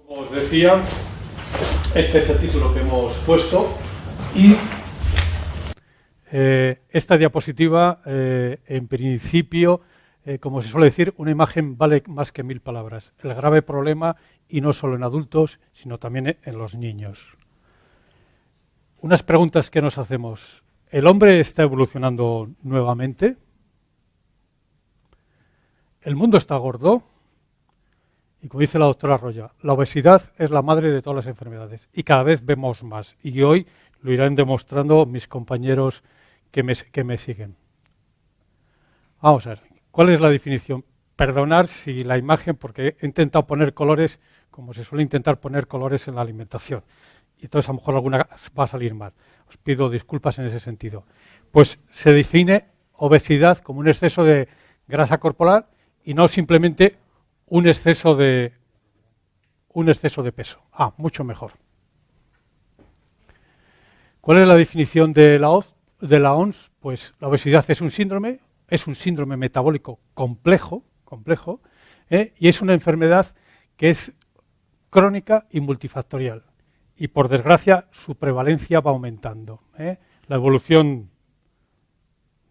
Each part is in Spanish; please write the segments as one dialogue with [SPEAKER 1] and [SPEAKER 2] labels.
[SPEAKER 1] Como os decía, este es el título que hemos puesto y esta diapositiva, en principio, como se suele decir, una imagen vale más que 1000 palabras. El grave problema, y no solo en adultos, sino también en los niños. Unas preguntas que nos hacemos. ¿El hombre está evolucionando nuevamente? ¿El mundo está gordo? Y como dice la doctora Roya, la obesidad es la madre de todas las enfermedades y cada vez vemos más. Y hoy lo irán demostrando mis compañeros que me siguen. Vamos a ver, ¿cuál es la definición? Perdonar si la imagen, porque he intentado poner colores como se suele intentar poner colores en la alimentación. Y entonces a lo mejor alguna va a salir mal. Os pido disculpas en ese sentido. Pues se define obesidad como un exceso de grasa corporal y no simplemente un exceso de peso. Mucho mejor. ¿Cuál es la definición de la OMS? Pues la obesidad es un síndrome metabólico complejo, y es una enfermedad que es crónica y multifactorial. Y por desgracia su prevalencia va aumentando. La evolución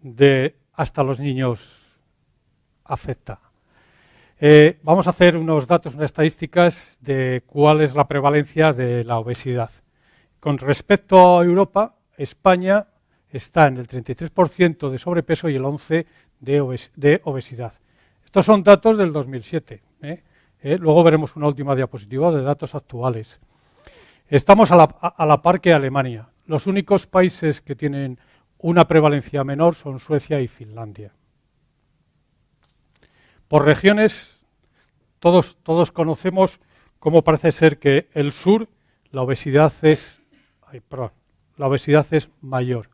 [SPEAKER 1] de hasta los niños afecta. Vamos a hacer unos datos, unas estadísticas de cuál es la prevalencia de la obesidad. Con respecto a Europa, España está en el 33% de sobrepeso y el 11% de obesidad. Estos son datos del 2007. Luego veremos una última diapositiva de datos actuales. Estamos a la par que Alemania. Los únicos países que tienen una prevalencia menor son Suecia y Finlandia. Por regiones, todos conocemos cómo parece ser que el sur la obesidad es mayor.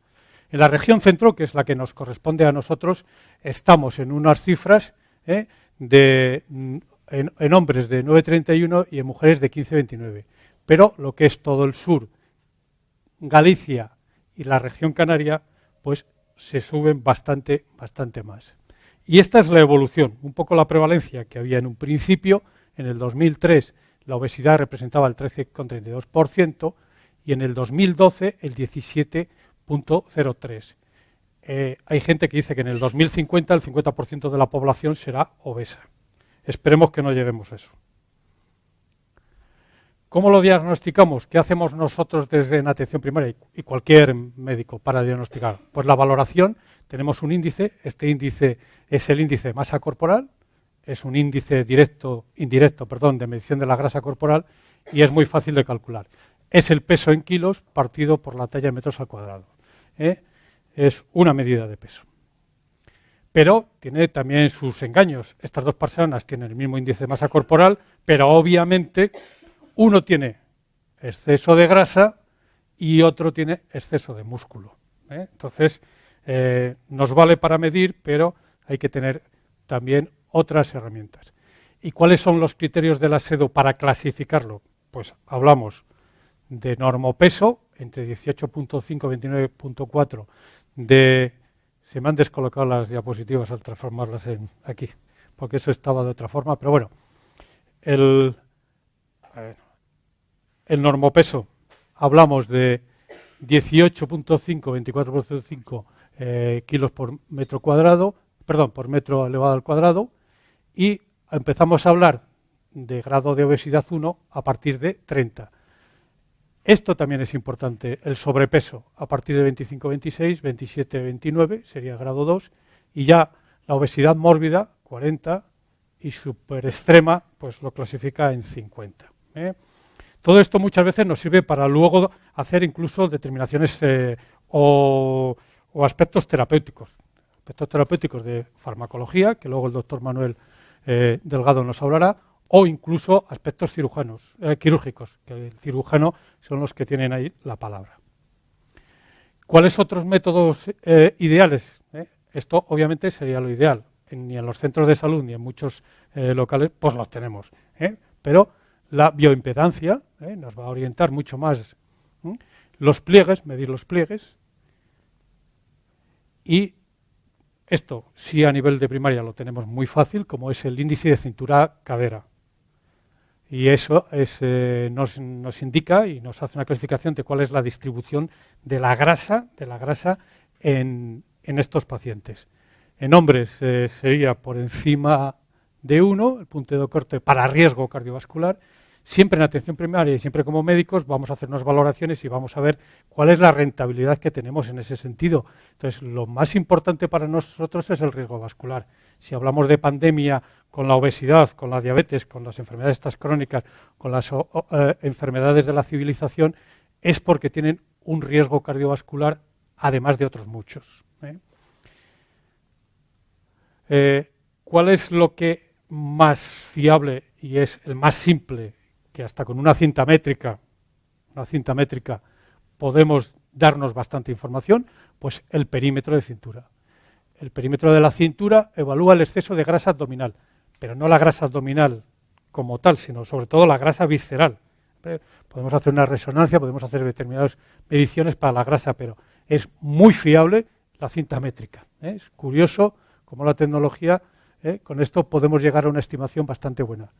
[SPEAKER 1] En la región centro, que es la que nos corresponde a nosotros, estamos en unas cifras en hombres de 9,31 y en mujeres de 15,29. Pero lo que es todo el sur, Galicia y la región canaria, pues se suben bastante más. Y esta es la evolución, un poco la prevalencia que había en un principio. En el 2003 la obesidad representaba el 13,32% y en el 2012 el 17,03%. Hay gente que dice que en el 2050 el 50% de la población será obesa. Esperemos que no lleguemos a eso. ¿Cómo lo diagnosticamos? ¿Qué hacemos nosotros desde en atención primaria y cualquier médico para diagnosticar? Pues la valoración, tenemos un índice, este índice es el índice de masa corporal, es un índice indirecto de medición de la grasa corporal y es muy fácil de calcular. Es el peso en kilos partido por la talla de metros al cuadrado. Es una medida de peso. Pero tiene también sus engaños. Estas dos personas tienen el mismo índice de masa corporal, pero obviamente uno tiene exceso de grasa y otro tiene exceso de músculo. Entonces, nos vale para medir, pero hay que tener también otras herramientas. ¿Y cuáles son los criterios de la SEDO para clasificarlo? Pues hablamos de normopeso, entre 18,5 y 29,4 Se me han descolocado las diapositivas al transformarlas aquí, porque eso estaba de otra forma, pero bueno. El normopeso, hablamos de 18,5, 24,5 kilos por metro cuadrado, por metro elevado al cuadrado, y empezamos a hablar de grado de obesidad 1 a partir de 30. Esto también es importante, el sobrepeso a partir de 25,26, 27,29 sería grado 2, y ya la obesidad mórbida, 40, y super extrema, pues lo clasifica en 50. Todo esto muchas veces nos sirve para luego hacer incluso determinaciones o aspectos terapéuticos de farmacología, que luego el doctor Manuel Delgado nos hablará, o incluso aspectos quirúrgicos, que el cirujano son los que tienen ahí la palabra. ¿Cuáles otros métodos ideales? Esto obviamente sería lo ideal. Ni en los centros de salud ni en muchos locales pues los tenemos. Pero la bioimpedancia nos va a orientar mucho más. Los pliegues, medir los pliegues. Y esto sí a nivel de primaria lo tenemos muy fácil, como es el índice de cintura-cadera. Y eso nos indica y nos hace una clasificación de cuál es la distribución de la grasa en estos pacientes. En hombres sería por encima de 1, el punto de corte para riesgo cardiovascular. Siempre en atención primaria y siempre como médicos vamos a hacer unas valoraciones y vamos a ver cuál es la rentabilidad que tenemos en ese sentido. Entonces, lo más importante para nosotros es el riesgo vascular. Si hablamos de pandemia con la obesidad, con la diabetes, con las enfermedades estas crónicas, con las enfermedades de la civilización, es porque tienen un riesgo cardiovascular, además de otros muchos. ¿Cuál es lo que más fiable y es el más simple, que hasta con una cinta métrica podemos darnos bastante información? Pues el perímetro de cintura. El perímetro de la cintura evalúa el exceso de grasa abdominal, pero no la grasa abdominal como tal, sino sobre todo la grasa visceral. Podemos hacer una resonancia, podemos hacer determinadas mediciones para la grasa, pero es muy fiable la cinta métrica. Es curioso cómo la tecnología, con esto podemos llegar a una estimación bastante buena.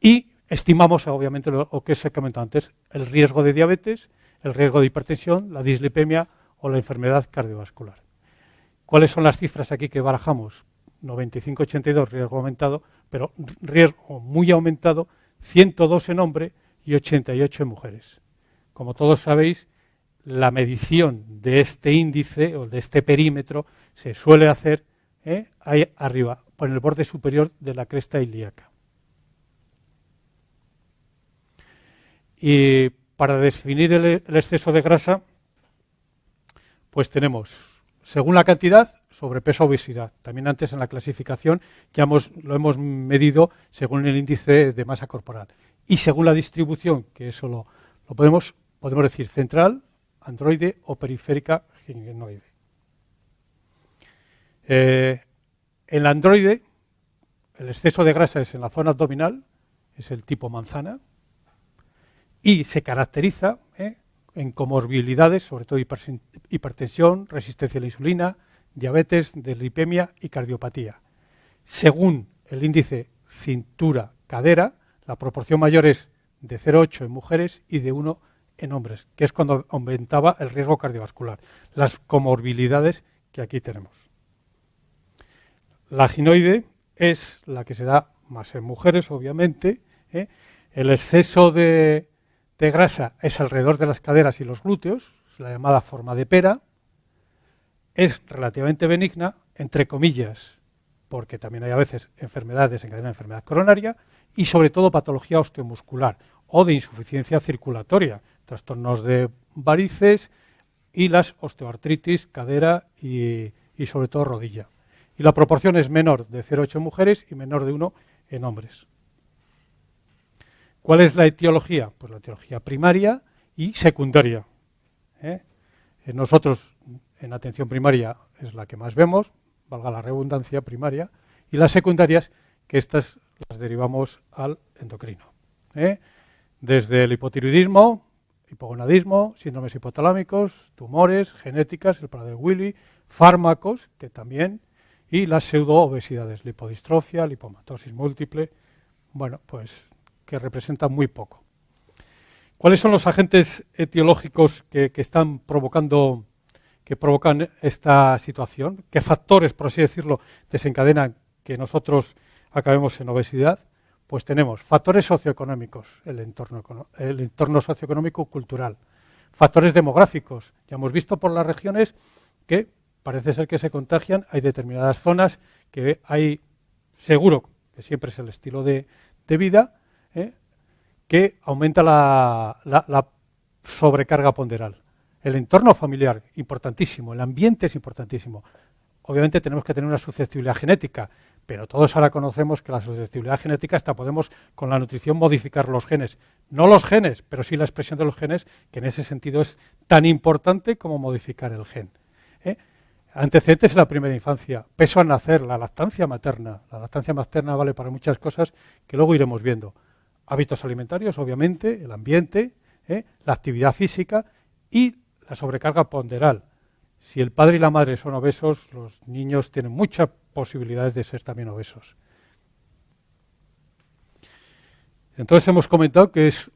[SPEAKER 1] Y estimamos, obviamente, lo que se ha comentado antes, el riesgo de diabetes, el riesgo de hipertensión, la dislipemia o la enfermedad cardiovascular. ¿Cuáles son las cifras aquí que barajamos? 95-82, riesgo aumentado, pero riesgo muy aumentado, 102 en hombre y 88 en mujeres. Como todos sabéis, la medición de este índice o de este perímetro se suele hacer ahí arriba, por el borde superior de la cresta ilíaca. Y para definir el exceso de grasa, pues tenemos, según la cantidad, sobrepeso o obesidad. También antes en la clasificación ya lo hemos medido según el índice de masa corporal. Y según la distribución, que eso lo podemos decir central, androide o periférica ginoide. En la androide, el exceso de grasa es en la zona abdominal, es el tipo manzana, y se caracteriza en comorbilidades, sobre todo hipertensión, resistencia a la insulina, diabetes, dislipemia y cardiopatía. Según el índice cintura-cadera, la proporción mayor es de 0,8 en mujeres y de 1 en hombres, que es cuando aumentaba el riesgo cardiovascular. Las comorbilidades que aquí tenemos. La ginoide es la que se da más en mujeres, obviamente. El exceso de grasa es alrededor de las caderas y los glúteos, es la llamada forma de pera. Es relativamente benigna, entre comillas, porque también hay a veces enfermedades desencadenadas de enfermedad coronaria y sobre todo patología osteomuscular o de insuficiencia circulatoria, trastornos de varices y las osteoartritis, cadera y sobre todo rodilla. Y la proporción es menor de 0,8 en mujeres y menor de 1 en hombres. ¿Cuál es la etiología? Pues la etiología primaria y secundaria. Nosotros en atención primaria es la que más vemos, valga la redundancia, primaria, y las secundarias, que estas las derivamos al endocrino. Desde el hipotiroidismo, hipogonadismo, síndromes hipotalámicos, tumores, genéticas, el Prader-Willi, fármacos, que también, y las pseudoobesidades, lipodistrofia, lipomatosis múltiple, bueno, pues que representan muy poco. ¿Cuáles son los agentes etiológicos que provocan esta situación? ¿Qué factores, por así decirlo, desencadenan que nosotros acabemos en obesidad? Pues tenemos factores socioeconómicos, el entorno socioeconómico cultural, factores demográficos. Ya hemos visto por las regiones que parece ser que se contagian, hay determinadas zonas que hay, seguro que siempre es el estilo de vida, que aumenta la sobrecarga ponderal. El entorno familiar, importantísimo, el ambiente es importantísimo. Obviamente tenemos que tener una susceptibilidad genética, pero todos ahora conocemos que la susceptibilidad genética hasta podemos con la nutrición modificar los genes. No los genes, pero sí la expresión de los genes, que en ese sentido es tan importante como modificar el gen. Antecedentes en la primera infancia, peso al nacer, la lactancia materna. La lactancia materna vale para muchas cosas que luego iremos viendo. Hábitos alimentarios, obviamente, el ambiente, la actividad física y la sobrecarga ponderal. Si el padre y la madre son obesos, los niños tienen muchas posibilidades de ser también obesos. Entonces hemos comentado que es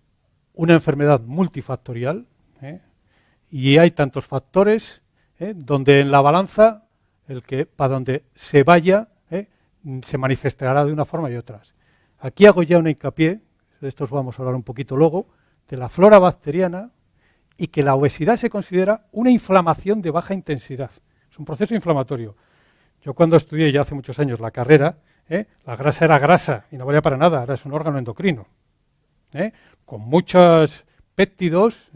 [SPEAKER 1] una enfermedad multifactorial, y hay tantos factores donde en la balanza, para donde se vaya, se manifestará de una forma y otras. Aquí hago ya un hincapié, de estos vamos a hablar un poquito luego, de la flora bacteriana, y que la obesidad se considera una inflamación de baja intensidad. Es un proceso inflamatorio. Yo cuando estudié ya hace muchos años la carrera, la grasa era grasa y no valía para nada, ahora es un órgano endocrino, con muchos péptidos,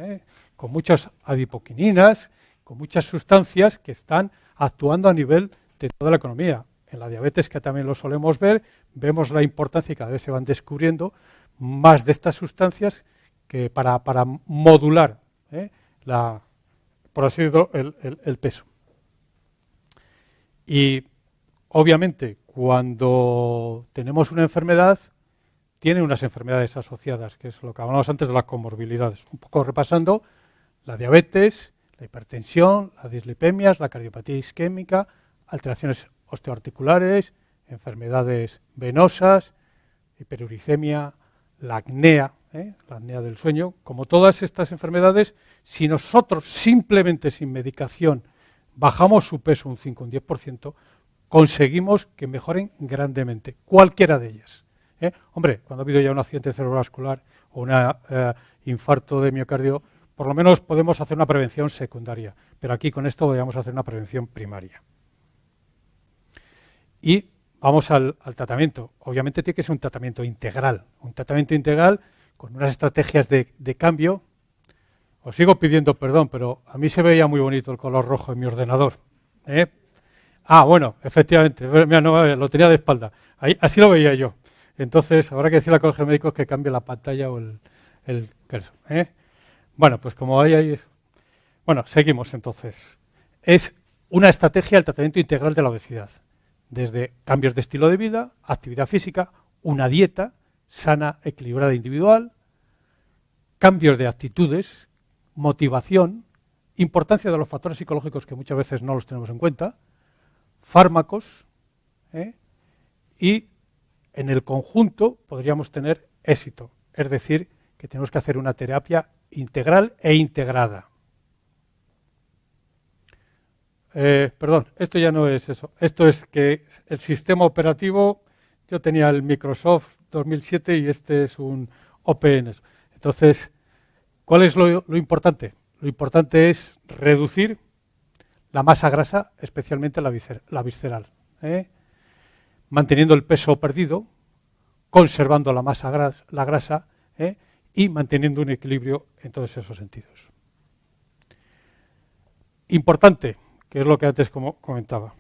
[SPEAKER 1] con muchas adipoquininas, con muchas sustancias que están actuando a nivel de toda la economía. En la diabetes, que también lo solemos ver, vemos la importancia y cada vez se van descubriendo más de estas sustancias que para modular por así decirlo, el peso. Y obviamente cuando tenemos una enfermedad, tiene unas enfermedades asociadas, que es lo que hablábamos antes de las comorbilidades. Un poco repasando, la diabetes, la hipertensión, las dislipemias, la cardiopatía isquémica, alteraciones osteoarticulares, enfermedades venosas, hiperuricemia, la apnea del sueño. Como todas estas enfermedades, si nosotros simplemente sin medicación bajamos su peso un 5 o un 10%, conseguimos que mejoren grandemente, cualquiera de ellas. Hombre, cuando ha habido ya un accidente cerebrovascular o un infarto de miocardio, por lo menos podemos hacer una prevención secundaria, pero aquí con esto podríamos hacer una prevención primaria. Y vamos al tratamiento. Obviamente tiene que ser un tratamiento integral con unas estrategias de cambio. Os sigo pidiendo perdón, pero a mí se veía muy bonito el color rojo en mi ordenador. Bueno, efectivamente, mira, no, lo tenía de espalda. Así lo veía yo. Entonces, habrá que decirle al colegio de médicos que cambie la pantalla o el cursor. Bueno, pues como hay... Bueno, seguimos entonces. Es una estrategia del tratamiento integral de la obesidad. Desde cambios de estilo de vida, actividad física, una dieta sana, equilibrada e individual, cambios de actitudes, motivación, importancia de los factores psicológicos que muchas veces no los tenemos en cuenta, fármacos, y en el conjunto podríamos tener éxito. Es decir, que tenemos que hacer una terapia integral e integrada. Perdón, esto ya no es eso. Esto es que el sistema operativo, yo tenía el Microsoft 2007 y este es un OPN. Entonces, ¿cuál es lo importante? Lo importante es reducir la masa grasa, especialmente la visceral, manteniendo el peso perdido, conservando la masa la grasa, y manteniendo un equilibrio en todos esos sentidos. Importante, que es lo que antes comentaba.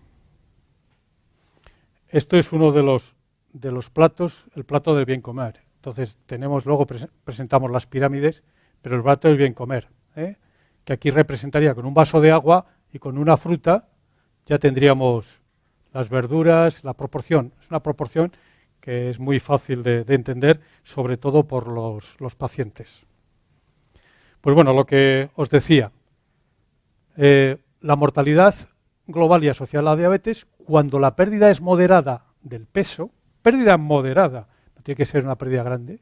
[SPEAKER 1] Esto es uno de los platos, el plato del bien comer. Entonces luego presentamos las pirámides, pero el plato del bien comer, que aquí representaría con un vaso de agua y con una fruta, ya tendríamos las verduras, la proporción. Es una proporción que es muy fácil de entender, sobre todo por los pacientes. Pues bueno, lo que os decía, la mortalidad global y asociada a la diabetes, cuando la pérdida es moderada del peso, pérdida moderada, no tiene que ser una pérdida grande,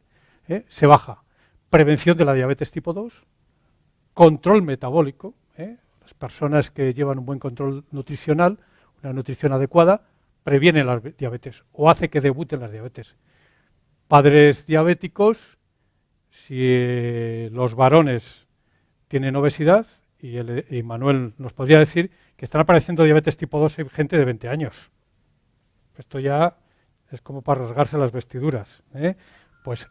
[SPEAKER 1] se baja. Prevención de la diabetes tipo 2, control metabólico, las personas que llevan un buen control nutricional, una nutrición adecuada, previenen la diabetes o hace que debuten las diabetes. Padres diabéticos, si los varones tienen obesidad, y Manuel nos podría decir que están apareciendo diabetes tipo 2 en gente de 20 años. Esto ya es como para rasgarse las vestiduras. Pues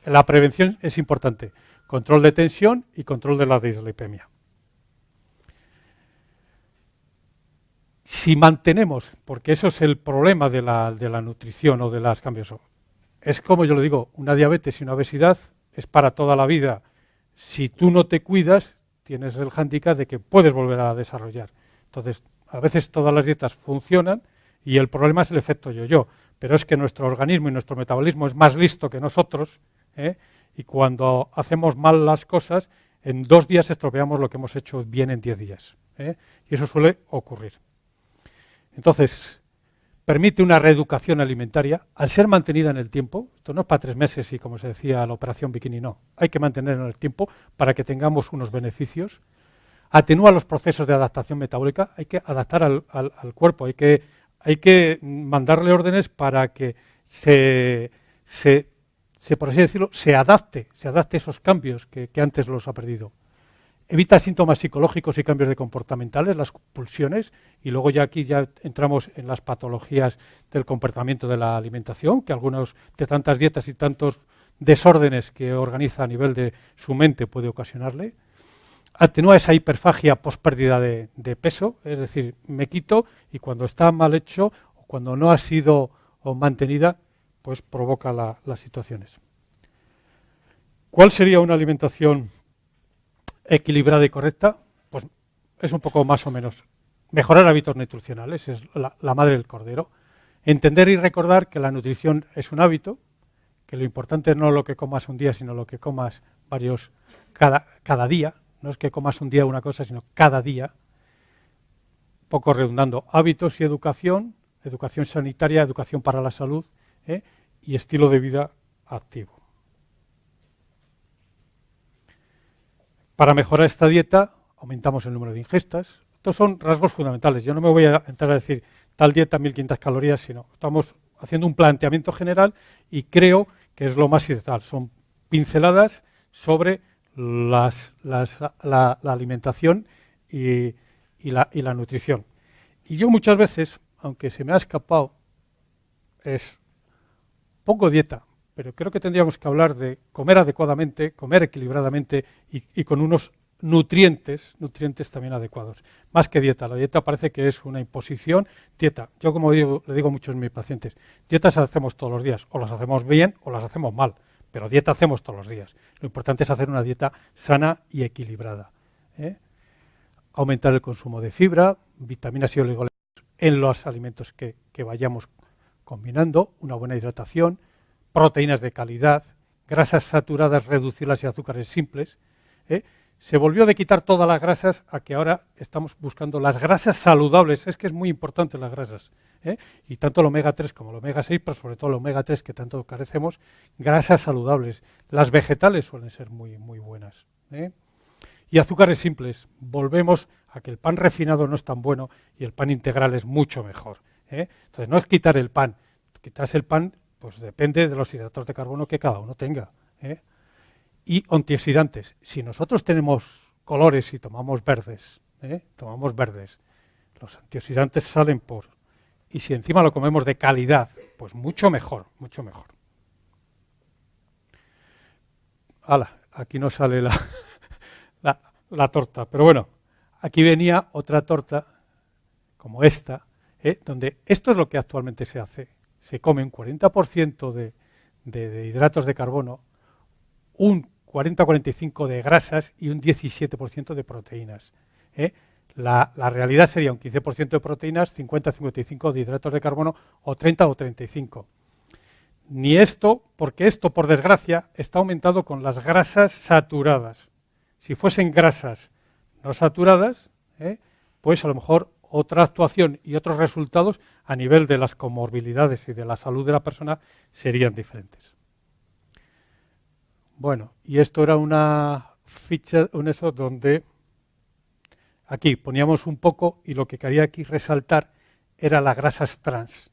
[SPEAKER 1] la prevención es importante. Control de tensión y control de la dislipemia. Si mantenemos, porque eso es el problema de la nutrición o de los cambios, es como yo lo digo, una diabetes y una obesidad es para toda la vida. Si tú no te cuidas, tienes el hándicap de que puedes volver a desarrollar. Entonces, a veces todas las dietas funcionan y el problema es el efecto yo-yo, pero es que nuestro organismo y nuestro metabolismo es más listo que nosotros, y cuando hacemos mal las cosas, en 2 días estropeamos lo que hemos hecho bien en 10 días. Y eso suele ocurrir. Entonces, permite una reeducación alimentaria al ser mantenida en el tiempo. Esto no es para 3 meses y, como se decía, la operación bikini, no. Hay que mantenerlo en el tiempo para que tengamos unos beneficios. Atenúa los procesos de adaptación metabólica. Hay que adaptar al cuerpo, hay que mandarle órdenes para que por así decirlo, se adapte a esos cambios que antes los ha perdido. Evita síntomas psicológicos y cambios de comportamentales, las pulsiones, y luego ya aquí ya entramos en las patologías del comportamiento de la alimentación, que algunos de tantas dietas y tantos desórdenes que organiza a nivel de su mente puede ocasionarle. Atenúa esa hiperfagia pospérdida de peso, es decir, me quito y cuando está mal hecho o cuando no ha sido mantenida, pues provoca las situaciones. ¿Cuál sería una alimentación equilibrada y correcta? Pues es un poco más o menos mejorar hábitos nutricionales, es la madre del cordero. Entender y recordar que la nutrición es un hábito, que lo importante no es lo que comas un día, sino lo que comas cada día. No es que comas un día una cosa, sino cada día. Poco redundando. Hábitos y educación sanitaria, educación para la salud, y estilo de vida activo. Para mejorar esta dieta, aumentamos el número de ingestas. Estos son rasgos fundamentales. Yo no me voy a entrar a decir tal dieta, 1.500 calorías, sino estamos haciendo un planteamiento general y creo que es lo más ideal. Son pinceladas sobre la alimentación y la nutrición. Y yo muchas veces, aunque se me ha escapado, es poco dieta, pero creo que tendríamos que hablar de comer adecuadamente, comer equilibradamente y con unos nutrientes también adecuados. Más que dieta, la dieta parece que es una imposición. Dieta, yo como le digo a muchos de mis pacientes, dietas las hacemos todos los días, o las hacemos bien o las hacemos mal, pero dieta hacemos todos los días. Lo importante es hacer una dieta sana y equilibrada. Aumentar el consumo de fibra, vitaminas y oligoelementos en los alimentos que vayamos combinando, una buena hidratación, proteínas de calidad, grasas saturadas, reducirlas y azúcares simples. Se volvió de quitar todas las grasas a que ahora estamos buscando las grasas saludables. Es que es muy importante las grasas. Y tanto el omega 3 como el omega 6, pero sobre todo el omega 3 que tanto carecemos, grasas saludables. Las vegetales suelen ser muy, muy buenas. Y azúcares simples. Volvemos a que el pan refinado no es tan bueno y el pan integral es mucho mejor. Entonces no es quitar el pan. Quitarse el pan pues depende de los hidratos de carbono que cada uno tenga. Y antioxidantes. Si nosotros tenemos colores y tomamos verdes, los antioxidantes salen por... Y si encima lo comemos de calidad, pues mucho mejor, mucho mejor. Aquí no sale la torta, pero bueno, aquí venía otra torta como esta, donde esto es lo que actualmente se hace. Se come un 40% de hidratos de carbono, un 40-45% de grasas y un 17% de proteínas. La realidad sería un 15% de proteínas, 50-55% de hidratos de carbono o 30 o 35%. Ni esto, porque esto, por desgracia, está aumentado con las grasas saturadas. Si fuesen grasas no saturadas, pues a lo mejor otra actuación y otros resultados a nivel de las comorbilidades y de la salud de la persona serían diferentes. Bueno, y esto era una ficha, donde aquí poníamos un poco y lo que quería aquí resaltar era las grasas trans.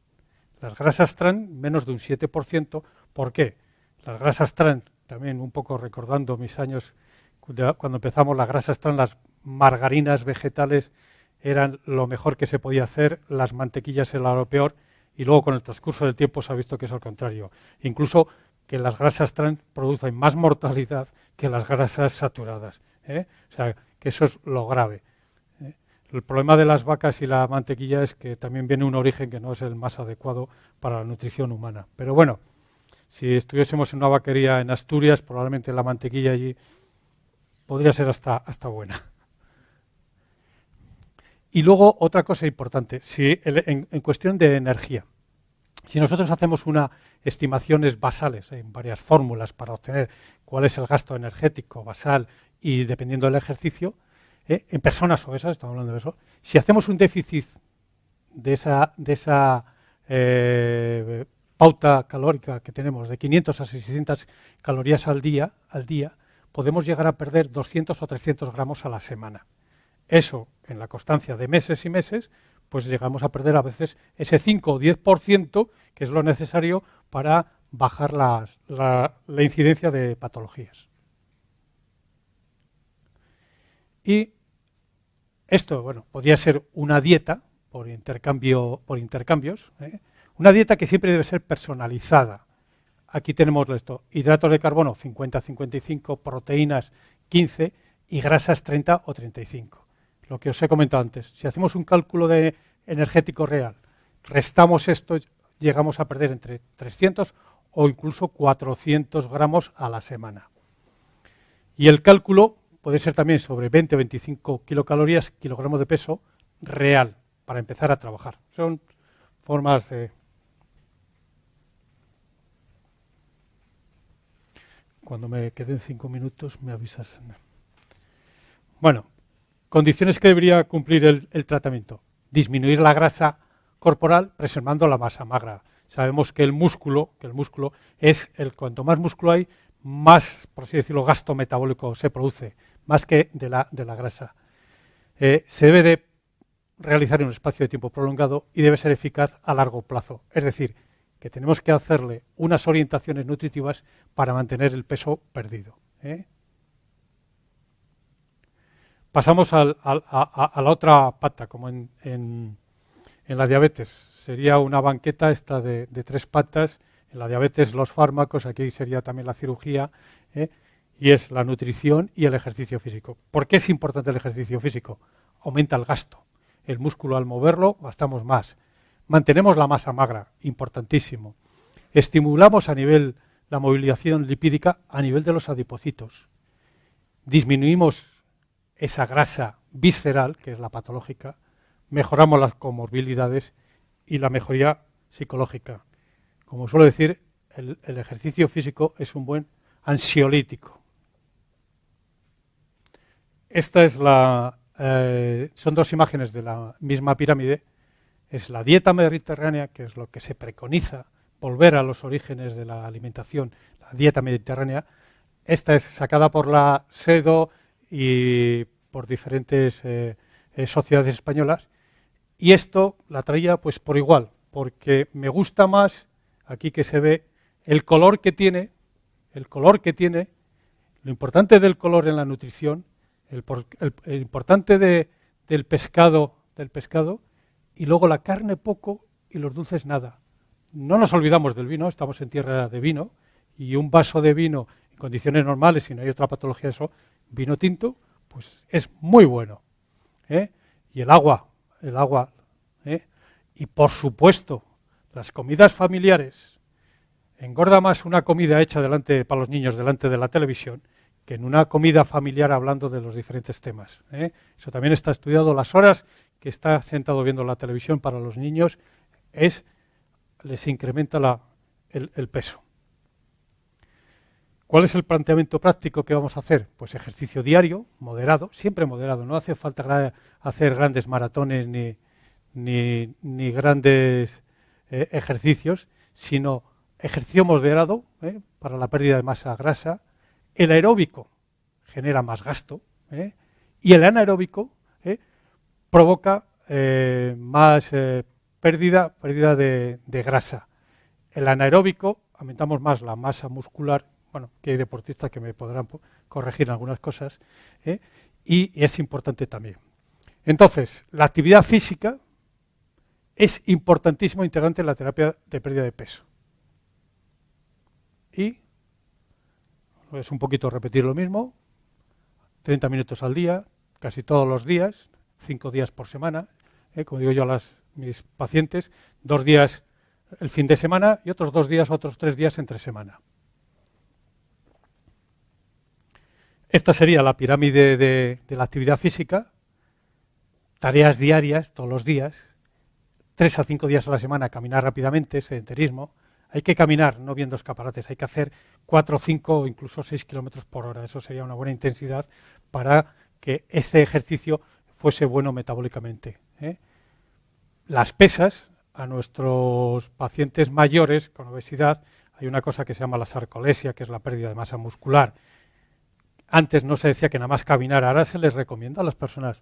[SPEAKER 1] Las grasas trans, menos de un 7%. ¿Por qué? Las grasas trans, también un poco recordando mis años, cuando empezamos las grasas trans, las margarinas vegetales eran lo mejor que se podía hacer, las mantequillas era lo peor, y luego con el transcurso del tiempo se ha visto que es al contrario. Incluso que las grasas trans producen más mortalidad que las grasas saturadas. O sea, que eso es lo grave. El problema de las vacas y la mantequilla es que también viene un origen que no es el más adecuado para la nutrición humana. Pero bueno, si estuviésemos en una vaquería en Asturias, probablemente la mantequilla allí podría ser hasta buena. Y luego otra cosa importante, en cuestión de energía. Si nosotros hacemos unas estimaciones basales, en varias fórmulas para obtener cuál es el gasto energético basal y dependiendo del ejercicio, en personas obesas, estamos hablando de eso, si hacemos un déficit de esa pauta calórica que tenemos de 500 a 600 calorías al día, podemos llegar a perder 200 o 300 gramos a la semana. Eso, en la constancia de meses y meses, pues llegamos a perder a veces ese 5 o 10%, que es lo necesario para bajar la incidencia de patologías. Y esto, bueno, podría ser una dieta por intercambios, una dieta que siempre debe ser personalizada. Aquí tenemos esto: hidratos de carbono 50-55, proteínas 15 y grasas 30 o 35. Lo que os he comentado antes, si hacemos un cálculo de energético real, restamos esto, llegamos a perder entre 300 o incluso 400 gramos a la semana. Y el cálculo puede ser también sobre 20 o 25 kilocalorías, kilogramos de peso real, para empezar a trabajar. Son formas de... Cuando me queden 5 minutos me avisas. Bueno, condiciones que debería cumplir el tratamiento: disminuir la grasa corporal preservando la masa magra. Sabemos que el músculo es cuanto más músculo hay, más, por así decirlo, gasto metabólico se produce, más que de la grasa. Se debe de realizar en un espacio de tiempo prolongado y debe ser eficaz a largo plazo. Es decir, que tenemos que hacerle unas orientaciones nutritivas para mantener el peso perdido. Pasamos a la otra pata, como en la diabetes. Sería una banqueta esta de 3 patas. En la diabetes los fármacos, aquí sería también la cirugía, y es la nutrición y el ejercicio físico. ¿Por qué es importante el ejercicio físico? Aumenta el gasto. El músculo, al moverlo, gastamos más. Mantenemos la masa magra, importantísimo. Estimulamos a nivel la movilización lipídica a nivel de los adipocitos. Disminuimos esa grasa visceral, que es la patológica. Mejoramos las comorbilidades y la mejoría psicológica. Como suelo decir, el ejercicio físico es un buen ansiolítico. Esta es son 2 imágenes de la misma pirámide. Es la dieta mediterránea, que es lo que se preconiza, volver a los orígenes de la alimentación, la dieta mediterránea. Esta es sacada por la SEDO y por diferentes sociedades españolas. Y esto la traía pues por igual, porque me gusta más, aquí que se ve, el color que tiene, lo importante del color en la nutrición, el importante del pescado, y luego la carne poco y los dulces nada. No nos olvidamos del vino, estamos en tierra de vino, y un vaso de vino en condiciones normales, si no hay otra patología eso, vino tinto, pues es muy bueno. Y el agua, y por supuesto, las comidas familiares. Engorda más una comida hecha para los niños delante de la televisión que en una comida familiar hablando de los diferentes temas. Eso también está estudiado. Las horas que está sentado viendo la televisión para los niños les incrementa el peso. ¿Cuál es el planteamiento práctico que vamos a hacer? Pues ejercicio diario, moderado, siempre moderado. No hace falta hacer grandes maratones ni grandes ejercicios, sino ejercicio moderado para la pérdida de masa grasa. El aeróbico genera más gasto y el anaeróbico provoca más pérdida de grasa. El anaeróbico aumentamos más la masa muscular, bueno, que hay deportistas que me podrán corregir algunas cosas, y es importante también. Entonces, la actividad física es importantísimo integrante en la terapia de pérdida de peso. Y es un poquito repetir lo mismo, 30 minutos al día, casi todos los días, 5 días por semana, como digo yo a mis pacientes, 2 días el fin de semana y otros 2 días, otros 3 días entre semana. Esta sería la pirámide de la actividad física, tareas diarias, todos los días, 3 a 5 días a la semana, caminar rápidamente, sedentarismo. Hay que caminar, no viendo escaparates, hay que hacer 4, 5 o incluso 6 kilómetros por hora. Eso sería una buena intensidad para que este ejercicio fuese bueno metabólicamente. Las pesas a nuestros pacientes mayores con obesidad hay una cosa que se llama la sarcolesia, que es la pérdida de masa muscular. Antes no se decía que nada más caminar, ahora se les recomienda a las personas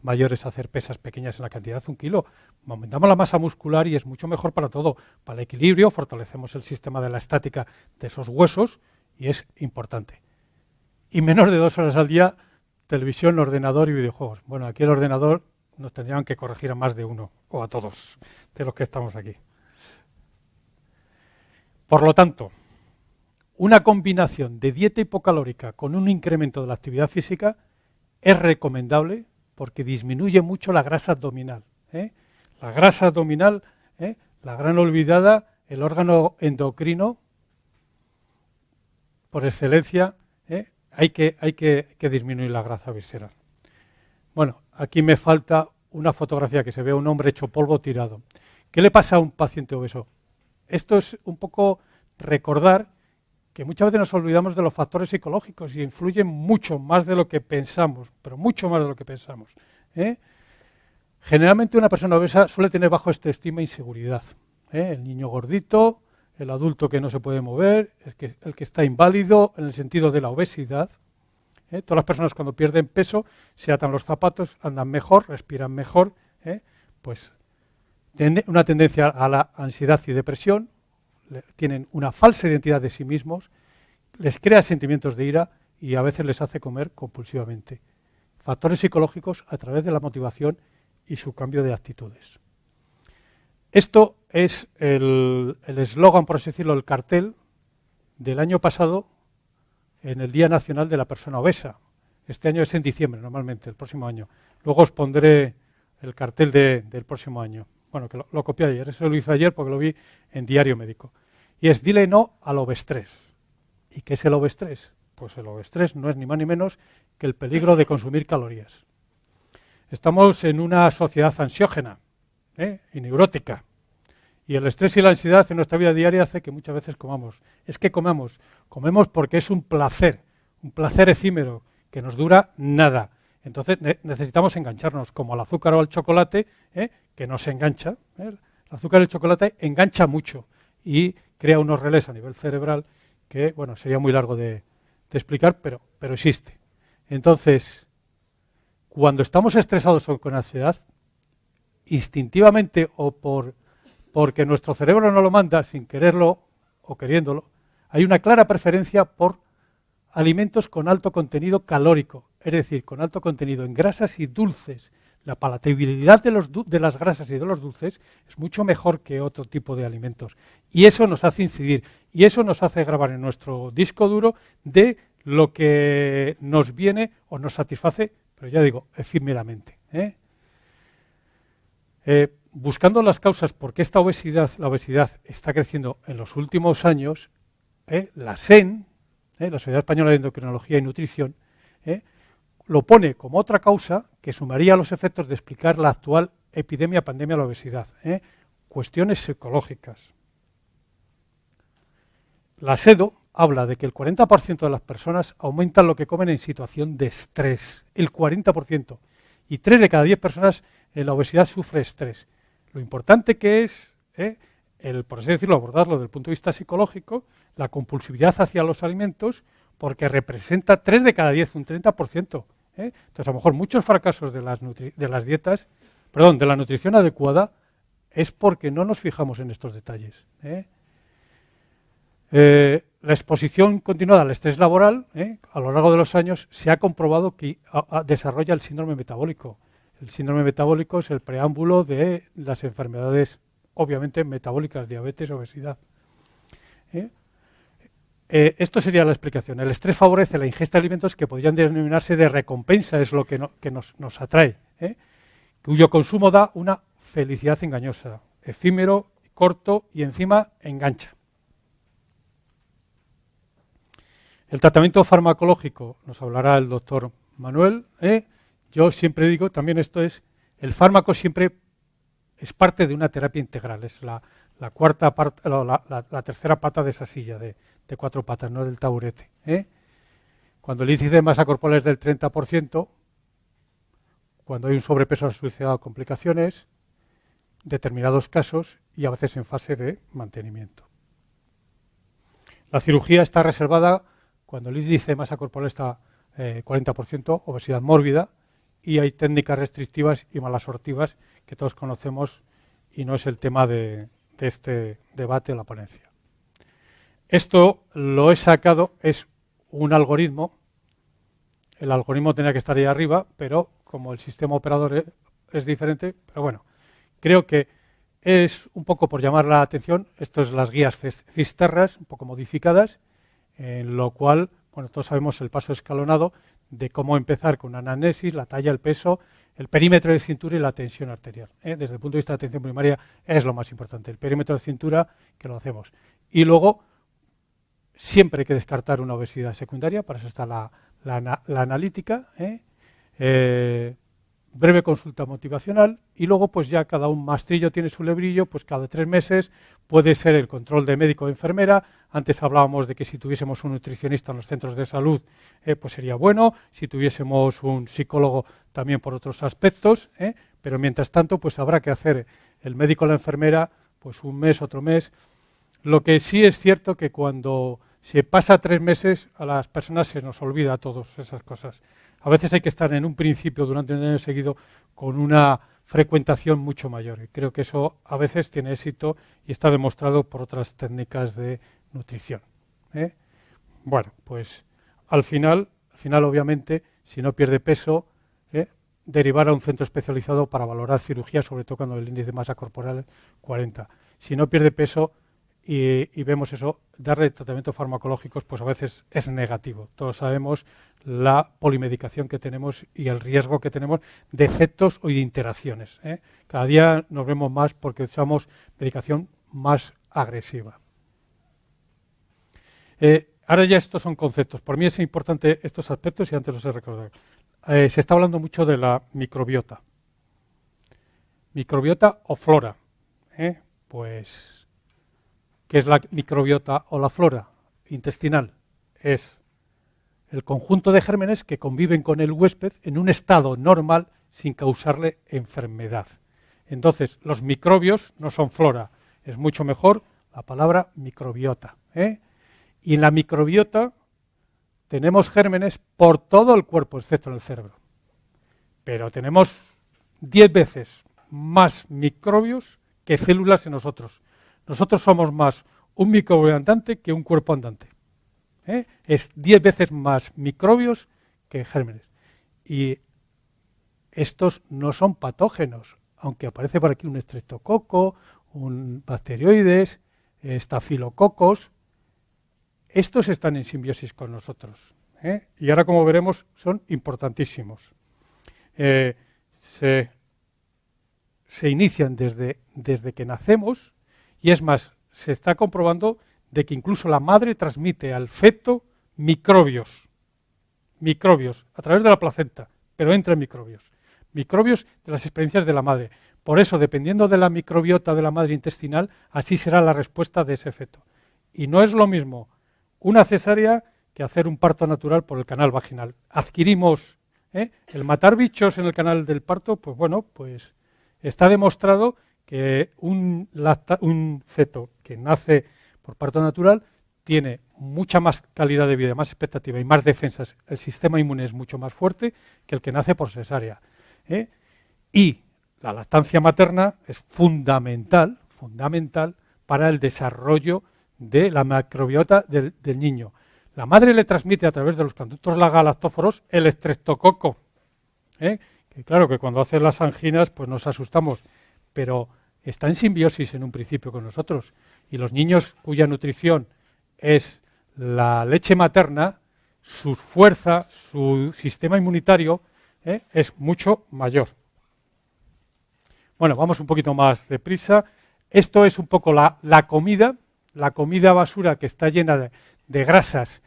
[SPEAKER 1] mayores hacer pesas pequeñas en la cantidad de 1 kilo. Aumentamos la masa muscular y es mucho mejor para todo, para el equilibrio, fortalecemos el sistema de la estática de esos huesos y es importante. Y menos de 2 horas al día, televisión, ordenador y videojuegos. Bueno, aquí el ordenador nos tendrían que corregir a más de uno, o a todos, de los que estamos aquí. Por lo tanto, una combinación de dieta hipocalórica con un incremento de la actividad física es recomendable porque disminuye mucho la grasa abdominal. La grasa abdominal, la gran olvidada, el órgano endocrino, por excelencia, hay que disminuir la grasa visceral. Bueno, aquí me falta una fotografía que se ve a un hombre hecho polvo tirado. ¿Qué le pasa a un paciente obeso? Esto es un poco recordar que muchas veces nos olvidamos de los factores psicológicos y influyen mucho más de lo que pensamos, pero mucho más de lo que pensamos. Generalmente una persona obesa suele tener bajo autoestima e inseguridad. El niño gordito, el adulto que no se puede mover, el que está inválido en el sentido de la obesidad. Todas las personas cuando pierden peso se atan los zapatos, andan mejor, respiran mejor, pues tienen una tendencia a la ansiedad y depresión, tienen una falsa identidad de sí mismos, les crea sentimientos de ira y a veces les hace comer compulsivamente. Factores psicológicos a través de la motivación y su cambio de actitudes. Esto es el eslogan, por así decirlo, el cartel del año pasado en el Día Nacional de la Persona Obesa. Este año es en diciembre, normalmente, el próximo año. Luego os pondré el cartel del próximo año. Bueno, que lo copié ayer, eso lo hice ayer porque lo vi en Diario Médico. Y es dile no al obestrés. ¿Y qué es el obestrés? Pues el obestrés no es ni más ni menos que el peligro de consumir calorías. Estamos en una sociedad ansiógena y neurótica. Y el estrés y la ansiedad en nuestra vida diaria hace que muchas veces comamos. Es que comemos porque es un placer efímero que nos dura nada. Entonces necesitamos engancharnos, como al azúcar o al chocolate, que nos engancha. El azúcar y el chocolate engancha mucho y crea unos relés a nivel cerebral que, bueno, sería muy largo de explicar, pero existe. Entonces, cuando estamos estresados o con ansiedad, instintivamente o porque nuestro cerebro no lo manda sin quererlo o queriéndolo, hay una clara preferencia por alimentos con alto contenido calórico, es decir, con alto contenido en grasas y dulces. La palatabilidad de las grasas y de los dulces es mucho mejor que otro tipo de alimentos. Y eso nos hace incidir, y eso nos hace grabar en nuestro disco duro de lo que nos viene o nos satisface, pero ya digo, efímeramente. Buscando las causas por qué la obesidad está creciendo en los últimos años, la SEN, la Sociedad Española de Endocrinología y Nutrición, lo pone como otra causa que sumaría a los efectos de explicar la actual pandemia de la obesidad. Cuestiones psicológicas. La SEDO habla de que el 40% de las personas aumentan lo que comen en situación de estrés. El 40%. Y 3 de cada 10 personas en la obesidad sufre estrés. Lo importante que es, por así decirlo, abordarlo desde el punto de vista psicológico, la compulsividad hacia los alimentos, porque representa 3 de cada 10, un 30%. Entonces, a lo mejor muchos fracasos de las dietas, de la nutrición adecuada, es porque no nos fijamos en estos detalles. La exposición continuada al estrés laboral, a lo largo de los años, se ha comprobado que desarrolla el síndrome metabólico. El síndrome metabólico es el preámbulo de las enfermedades, obviamente, metabólicas, diabetes, obesidad. Esto sería la explicación. El estrés favorece la ingesta de alimentos que podrían denominarse de recompensa, es lo que nos atrae, cuyo consumo da una felicidad engañosa, efímero, corto y encima engancha. El tratamiento farmacológico, nos hablará el doctor Manuel. Yo siempre digo, también el fármaco siempre es parte de una terapia integral, es la tercera pata de esa silla de 4 patas, no del taburete. Cuando el índice de masa corporal es del 30%, cuando hay un sobrepeso asociado a complicaciones, determinados casos y a veces en fase de mantenimiento. La cirugía está reservada cuando el índice de masa corporal está 40%, obesidad mórbida, y hay técnicas restrictivas y malasortivas que todos conocemos y no es el tema de este debate o la ponencia. Esto lo he sacado, es un algoritmo. El algoritmo tenía que estar ahí arriba, pero como el sistema operador es diferente, pero bueno, creo que es un poco por llamar la atención. Esto es las guías Fisterras, un poco modificadas, en lo cual, bueno, todos sabemos el paso escalonado de cómo empezar con una anamnesis, la talla, el peso, el perímetro de cintura y la tensión arterial. Desde el punto de vista de atención primaria es lo más importante, el perímetro de cintura, que lo hacemos. Y luego, siempre hay que descartar una obesidad secundaria, para eso está la analítica, breve consulta motivacional, y luego pues ya cada un maestrillo tiene su lebrillo, pues cada 3 meses puede ser el control de médico o enfermera. Antes hablábamos de que si tuviésemos un nutricionista en los centros de salud, pues sería bueno, si tuviésemos un psicólogo también por otros aspectos, pero mientras tanto pues habrá que hacer el médico o la enfermera pues un mes, otro mes. Lo que sí es cierto que cuando se pasa 3 meses a las personas se nos olvida todas esas cosas. A veces hay que estar en un principio durante un año seguido con una frecuentación mucho mayor. Y creo que eso a veces tiene éxito y está demostrado por otras técnicas de nutrición. Bueno, pues al final obviamente, si no pierde peso, derivar a un centro especializado para valorar cirugía, sobre todo cuando el índice de masa corporal es 40. Si no pierde peso y vemos eso, darle tratamientos farmacológicos pues a veces es negativo. Todos sabemos la polimedicación que tenemos y el riesgo que tenemos de efectos o de interacciones. Cada día nos vemos más porque usamos medicación más agresiva. Ahora ya estos son conceptos. Por mí es importante estos aspectos y antes los he recordado. Se está hablando mucho de la microbiota. Microbiota o flora. Pues, ¿qué es la microbiota o la flora intestinal? Es el conjunto de gérmenes que conviven con el huésped en un estado normal sin causarle enfermedad. Entonces, los microbios no son flora, es mucho mejor la palabra microbiota. Y en la microbiota tenemos gérmenes por todo el cuerpo, excepto en el cerebro. Pero tenemos 10 veces más microbios que células en nosotros. Nosotros somos más un microbio andante que un cuerpo andante. Es 10 veces más microbios que gérmenes. Y estos no son patógenos, aunque aparece por aquí un estreptococo, un bacteroides, estafilococos. Estos están en simbiosis con nosotros. Y ahora, como veremos, son importantísimos. Se inician desde que nacemos y es más, se está comprobando de que incluso la madre transmite al feto microbios a través de la placenta, pero entran microbios de las experiencias de la madre. Por eso, dependiendo de la microbiota de la madre intestinal, así será la respuesta de ese feto. Y no es lo mismo una cesárea que hacer un parto natural por el canal vaginal. Adquirimos el matar bichos en el canal del parto, pues bueno, pues está demostrado que un feto que nace por parto natural tiene mucha más calidad de vida, más expectativa y más defensas. El sistema inmune es mucho más fuerte que el que nace por cesárea. Y la lactancia materna es fundamental para el desarrollo de la microbiota del niño. La madre le transmite a través de los conductos galactóforos el estreptococo. Que claro que cuando hace las anginas pues nos asustamos, pero está en simbiosis en un principio con nosotros. Y los niños cuya nutrición es la leche materna, su fuerza, su sistema inmunitario es mucho mayor. Bueno, vamos un poquito más deprisa. Esto es un poco la comida basura que está llena de grasas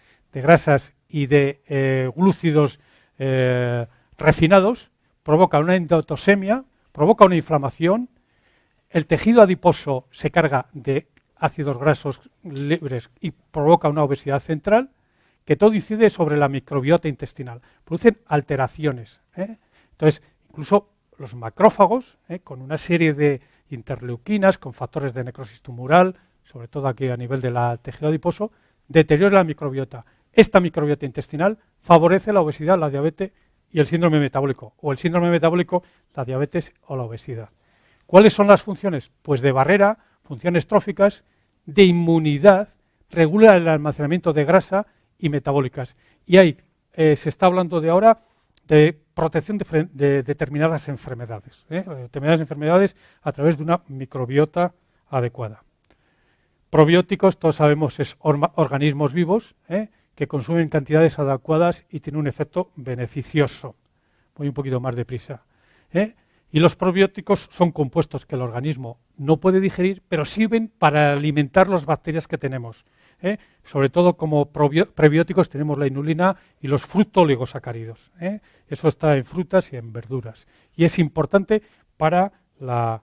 [SPEAKER 1] y de glúcidos refinados, provoca una endotoxemia, provoca una inflamación. El tejido adiposo se carga de ácidos grasos libres y provoca una obesidad central, que todo incide sobre la microbiota intestinal. Producen alteraciones. Entonces, incluso los macrófagos, con una serie de interleuquinas, con factores de necrosis tumoral, sobre todo aquí a nivel del tejido adiposo, deteriora la microbiota. Esta microbiota intestinal favorece la obesidad, la diabetes y el síndrome metabólico, o el síndrome metabólico, la diabetes o la obesidad. ¿Cuáles son las funciones? Pues de barrera, funciones tróficas, de inmunidad, regula el almacenamiento de grasa y metabólicas. Y ahí se está hablando de ahora de protección de determinadas enfermedades, determinadas enfermedades a través de una microbiota adecuada. Probióticos, todos sabemos, es organismos vivos que consumen cantidades adecuadas y tienen un efecto beneficioso. Voy un poquito más deprisa. Y los probióticos son compuestos que el organismo no puede digerir, pero sirven para alimentar las bacterias que tenemos. Sobre todo como prebióticos tenemos la inulina y los fructooligosacáridos. Eso está en frutas y en verduras. Y es importante para la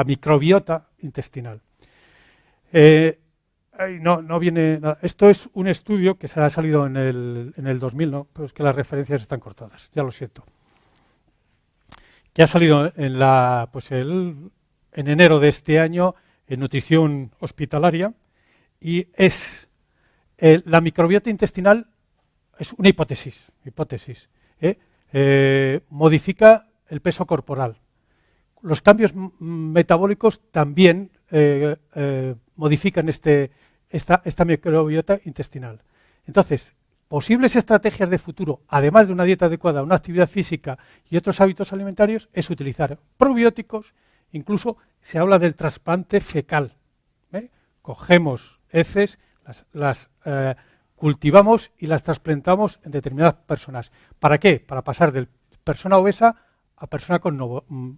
[SPEAKER 1] microbiota intestinal. No viene nada. Esto es un estudio que se ha salido en el 2000, ¿no? Pero es que las referencias están cortadas, ya lo siento. Que ha salido en enero de este año en Nutrición Hospitalaria, y es la microbiota intestinal es una hipótesis, modifica el peso corporal. Los cambios metabólicos también modifican esta microbiota intestinal. Entonces, posibles estrategias de futuro, además de una dieta adecuada, una actividad física y otros hábitos alimentarios, es utilizar probióticos. Incluso se habla del trasplante fecal. Cogemos heces, las cultivamos y las trasplantamos en determinadas personas. ¿Para qué? Para pasar de persona obesa a persona con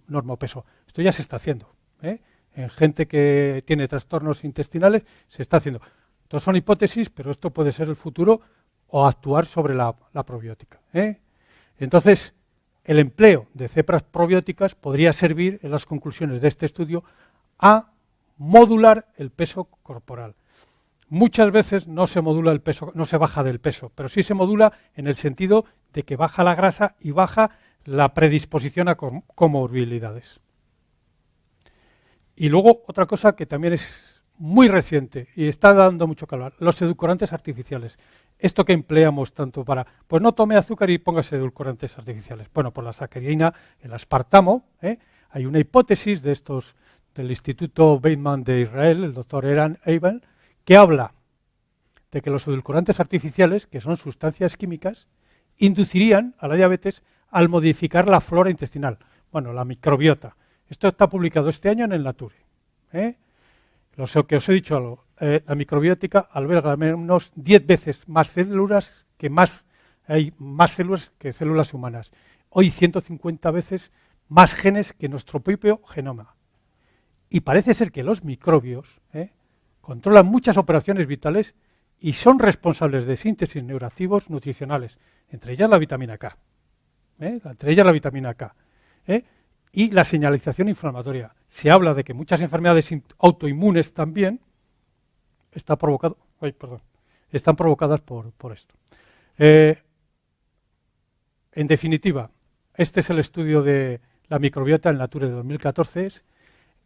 [SPEAKER 1] normopeso. Esto ya se está haciendo. En gente que tiene trastornos intestinales se está haciendo. Todos son hipótesis, pero esto puede ser el futuro o actuar sobre la probiótica. Entonces, el empleo de cepas probióticas podría servir, en las conclusiones de este estudio, a modular el peso corporal. Muchas veces no se modula el peso, no se baja del peso, pero sí se modula en el sentido de que baja la grasa y baja la predisposición a comorbilidades. Y luego otra cosa que también es muy reciente y está dando mucho que hablar, los edulcorantes artificiales. Esto que empleamos tanto para, pues no tome azúcar y póngase edulcorantes artificiales. Bueno, por la sacarina, el aspartamo, hay una hipótesis de estos del Instituto Weizmann de Israel, el doctor Eran Eiben, que habla de que los edulcorantes artificiales, que son sustancias químicas, inducirían a la diabetes al modificar la flora intestinal, bueno, la microbiota. Esto está publicado este año en el Nature. Lo que os he dicho, la microbiótica alberga al menos 10 veces más células hay más células que células humanas. Hoy 150 veces más genes que nuestro propio genoma. Y parece ser que los microbios controlan muchas operaciones vitales y son responsables de síntesis neuroactivos nutricionales, entre ellas la vitamina K. Y la señalización inflamatoria. Se habla de que muchas enfermedades autoinmunes también están provocadas por esto. En definitiva, este es el estudio de la microbiota en Nature de 2014.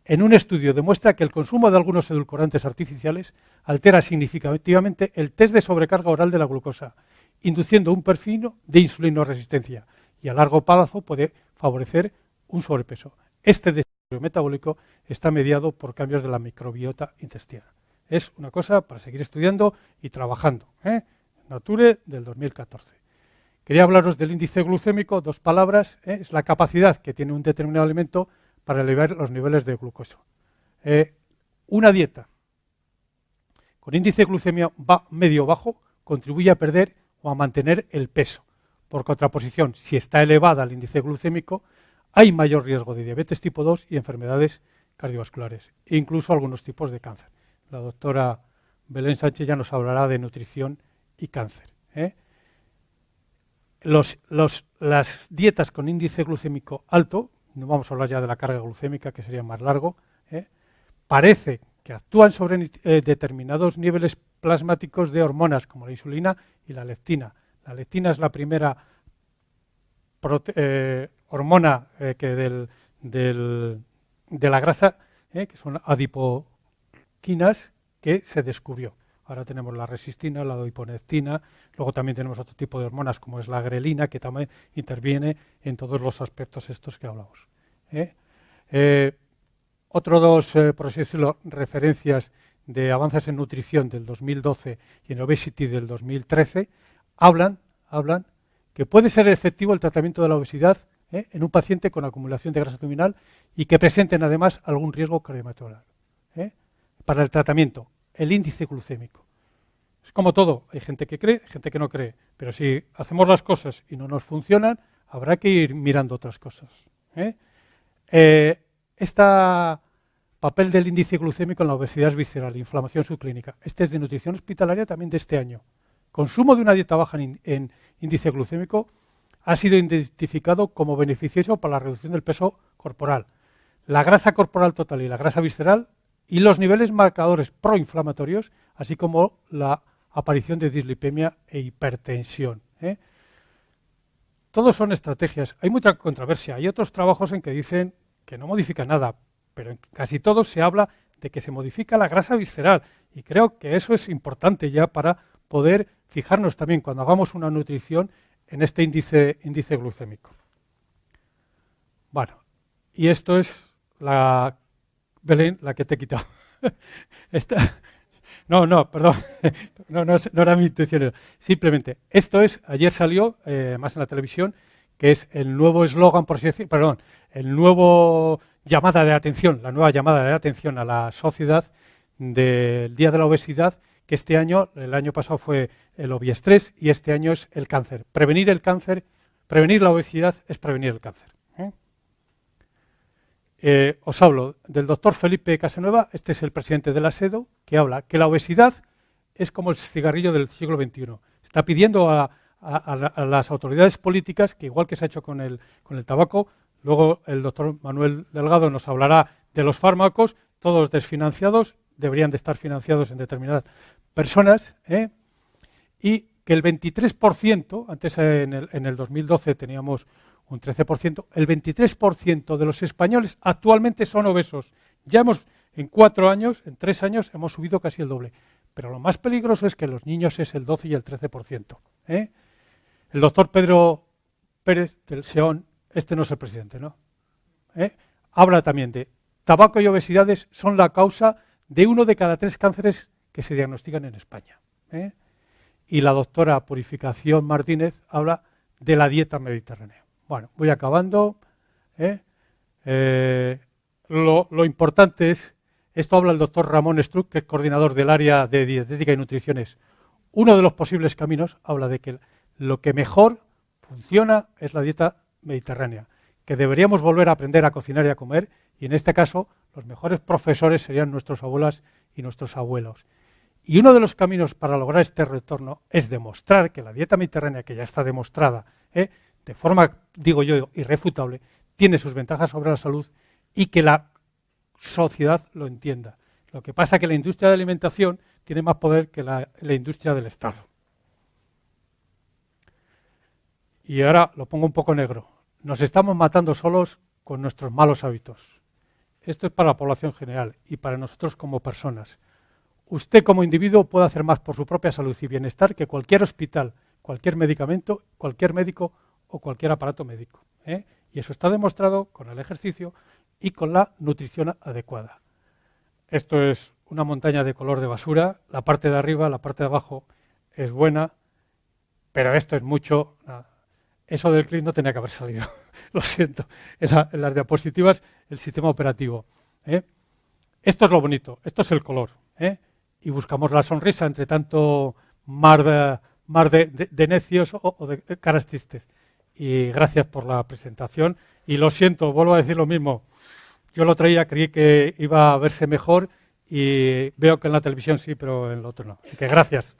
[SPEAKER 1] En un estudio demuestra que el consumo de algunos edulcorantes artificiales altera significativamente el test de sobrecarga oral de la glucosa, induciendo un perfil de insulinoresistencia y a largo plazo puede favorecer un sobrepeso. Este desequilibrio metabólico está mediado por cambios de la microbiota intestinal. Es una cosa para seguir estudiando y trabajando. Nature del 2014. Quería hablaros del índice glucémico, 2 palabras. Es la capacidad que tiene un determinado alimento para elevar los niveles de glucosa. Una dieta con índice de glucemia medio-bajo contribuye a perder o a mantener el peso. Por contraposición, si está elevada el índice glucémico, hay mayor riesgo de diabetes tipo 2 y enfermedades cardiovasculares, e incluso algunos tipos de cáncer. La doctora Belén Sánchez ya nos hablará de nutrición y cáncer. Las dietas con índice glucémico alto, no vamos a hablar ya de la carga glucémica, que sería más largo, parece que actúan sobre determinados niveles plasmáticos de hormonas como la insulina y la leptina. La leptina es la primera hormona de la grasa, que son adipoquinas, que se descubrió. Ahora tenemos la resistina, la adiponectina, luego también tenemos otro tipo de hormonas como es la grelina, que también interviene en todos los aspectos estos que hablamos. Otro dos, por así decirlo, referencias de avances en nutrición del 2012 y en obesity del 2013 hablan que puede ser efectivo el tratamiento de la obesidad en un paciente con acumulación de grasa abdominal y que presenten además algún riesgo cardiovascular. Para el tratamiento, el índice glucémico. Es como todo, hay gente que cree, gente que no cree, pero si hacemos las cosas y no nos funcionan, habrá que ir mirando otras cosas. Este papel del índice glucémico en la obesidad visceral, inflamación subclínica. Este es de nutrición hospitalaria también de este año. Consumo de una dieta baja en índice glucémico ha sido identificado como beneficioso para la reducción del peso corporal, la grasa corporal total y la grasa visceral y los niveles marcadores proinflamatorios, así como la aparición de dislipemia e hipertensión. Todos son estrategias. Hay mucha controversia. Hay otros trabajos en que dicen que no modifica nada, pero en casi todos se habla de que se modifica la grasa visceral. Y creo que eso es importante ya para poder fijarnos también cuando hagamos una nutrición en este índice glucémico. Bueno, y esto es Belén, la que te he quitado. Perdón, no era mi intención. Simplemente, esto es, ayer salió, más en la televisión, que es el nuevo eslogan, por así decir, perdón, el nuevo llamada de atención, la nueva llamada de atención a la sociedad del Día de la Obesidad, que este año, el año pasado fue el obiestrés y este año es el cáncer. Prevenir el cáncer, prevenir la obesidad es prevenir el cáncer. Os hablo del doctor Felipe Casanueva, este es el presidente de la SEDO, que habla que la obesidad es como el cigarrillo del siglo XXI. Está pidiendo a las autoridades políticas, que igual que se ha hecho con el tabaco, luego el doctor Manuel Delgado nos hablará de los fármacos, todos desfinanciados, deberían de estar financiados en determinadas personas, y que el 23%, antes en el 2012 teníamos un 13%, el 23% de los españoles actualmente son obesos. Ya en 4 años, en 3 años, hemos subido casi el doble. Pero lo más peligroso es que en los niños es el 12 y el 13%. El doctor Pedro Pérez del SEON, este no es el presidente, ¿no? Habla también de tabaco y obesidades son la causa de 1 de cada 3 cánceres que se diagnostican en España. Y la doctora Purificación Martínez habla de la dieta mediterránea. Bueno, voy acabando. Lo importante es, esto habla el doctor Ramón Struck, que es coordinador del área de dietética y nutrición. Uno de los posibles caminos habla de que lo que mejor funciona es la dieta mediterránea, que deberíamos volver a aprender a cocinar y a comer, y en este caso los mejores profesores serían nuestras abuelas y nuestros abuelos. Y uno de los caminos para lograr este retorno es demostrar que la dieta mediterránea, que ya está demostrada, de forma, digo yo, irrefutable, tiene sus ventajas sobre la salud y que la sociedad lo entienda. Lo que pasa es que la industria de alimentación tiene más poder que la industria del Estado. Y ahora lo pongo un poco negro. Nos estamos matando solos con nuestros malos hábitos. Esto es para la población general y para nosotros como personas. Usted como individuo puede hacer más por su propia salud y bienestar que cualquier hospital, cualquier medicamento, cualquier médico o cualquier aparato médico. Y eso está demostrado con el ejercicio y con la nutrición adecuada. Esto es una montaña de color de basura, la parte de arriba, la parte de abajo es buena, pero esto es mucho. Eso del clic no tenía que haber salido, lo siento. En las diapositivas, el sistema operativo. Esto es lo bonito, esto es el color. Y buscamos la sonrisa entre tanto mar de necios o de caras tristes. Y gracias por la presentación. Y lo siento, vuelvo a decir lo mismo. Yo lo traía, creí que iba a verse mejor y veo que en la televisión sí, pero en lo otro no. Así que gracias.